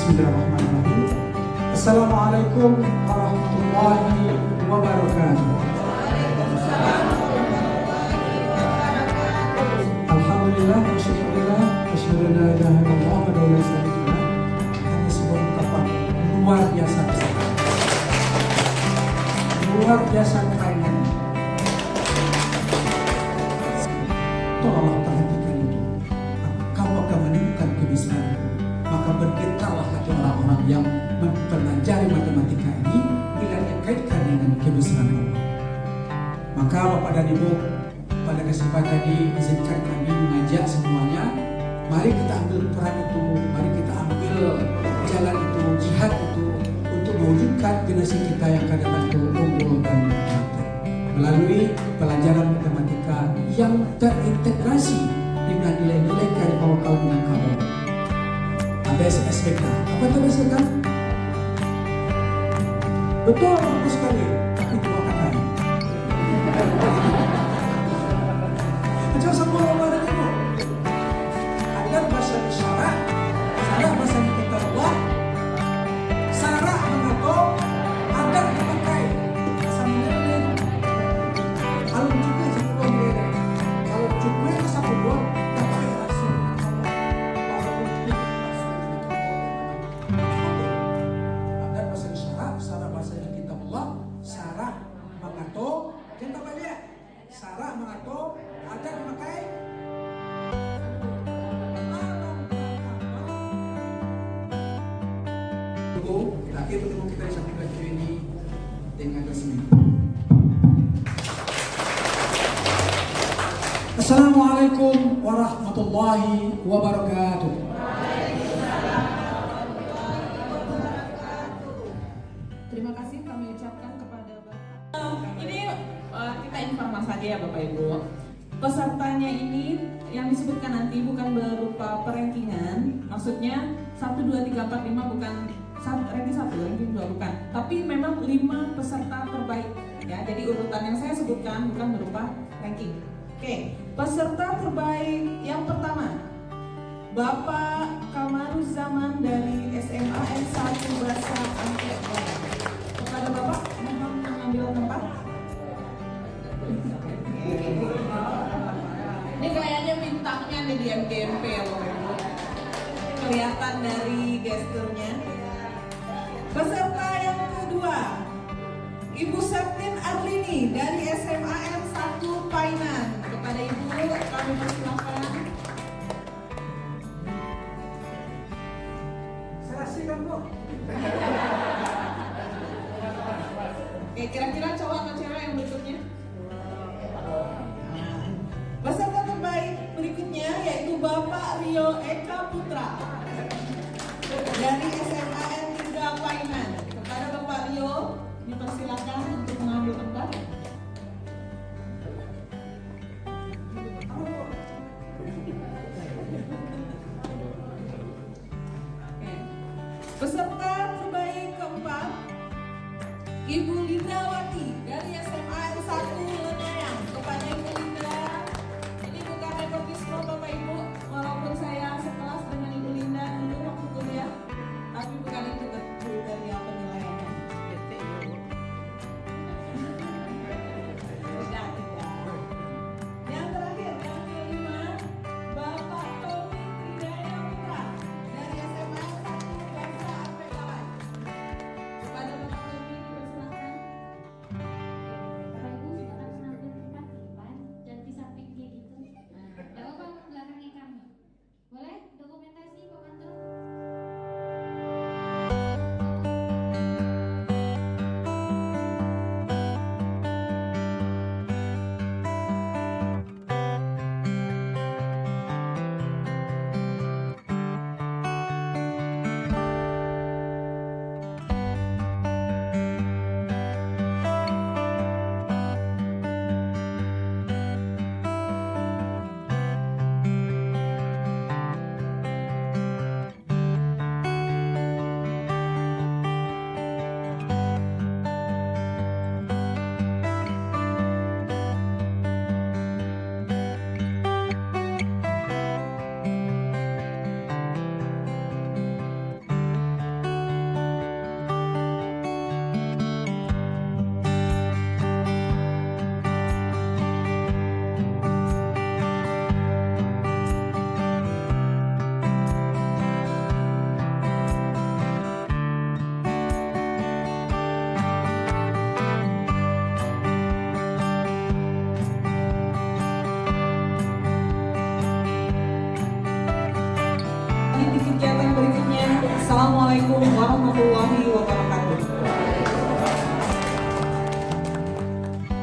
Bismillahirrahmanirrahim. Assalamualaikum warahmatullahi wabarakatuh. Alhamdulillah, syukurillah, asyhadu an la ilaha illallah wa la ilaha illallah. Hanya sebuah ungkapan luar biasa besar. Luar biasa keren. Tolonglah perhatikan itu. Kamu akan menemukan kemisalan. Maka bergetarlah hati orang-orang yang mempelajari matematika ini bila dikaitkan dengan kebesaran Allah. Maka Bapak dan Ibu, pada kesempatan ini izinkan kami mengajak semuanya, mari kita ambil peran itu, mari kita ambil jalan itu, jihad itu, untuk mewujudkan generasi kita yang akan datang itu unggul dan mantap melalui pelajaran matematika yang terintegrasi dengan nilai-nilai kearifan Minangkabau. ABS-SPK. Apa itu ABS-SPK? Betul, bagus sekali. Tapi dua kata. Macam semua orang ada itu. Agar bahasa isyarat, salah bahasa kita Allah, sarah mengatur, agar dipakai. Sambil kalau juga sebelum dia, kalau juga sebelum dapat langsung. Agar bahasa isyarat, sarah bahasa kita Allah, sarah mengatur, kita balik. Sarah mengatur, agar dipakai. Akhir pertemuan kita di samping radio ini dengan resmi. Assalamualaikum warahmatullahi wabarakatuh. Terima kasih kami ucapkan kepada Bapak. Ini kita informasi saja ya Bapak Ibu. Pesertanya ini yang disebutkan nanti bukan berupa perankingan, maksudnya 1, 2, 3, 4, 5 bukan ranking 1, ranking 2 bukan, tapi memang 5 peserta terbaik ya. Jadi urutan yang saya sebutkan bukan berupa ranking. Oke, peserta terbaik yang pertama Bapak Kamaruzzaman dari SMA N1 Bahasa Angkut. Kepada Bapak mohon mengambil tempat. Ini kayaknya bintangnya nih di MGMP ya Bapak Ibu. Kelihatan dari gesturnya. Peserta yang kedua, Ibu Septin Arlini dari SMA N1 Painan. Kepada Ibu kami persilakan. Serasikan Bu. Oke, kira-kira cowok atau cewek yang berikutnya? Peserta terbaik berikutnya yaitu Bapak Rio Eka Putra dari SMA N3 Painan. Kepada Bapak Rio dipersilakan untuk mengambil tempat. Oke. Peserta terbaik keempat Ibu Lindawati dari SMA N1 Lenayang. Kepada Ibu Linda, ini bukan nepotisme Bapak Ibu, walaupun saya sekelas dengan Ibu Linda dulu waktu kuliah, tapi bukan itu kriteria penilaiannya. Tidak. Yang terakhir, yang kelima, Bapak Tommy Tridaya Putra dari SMA N1 Bahasa Angkut. Kepada Bapak Tommy dipersilakan. di kegiatan berikutnya. Assalamualaikum warahmatullahi wabarakatuh.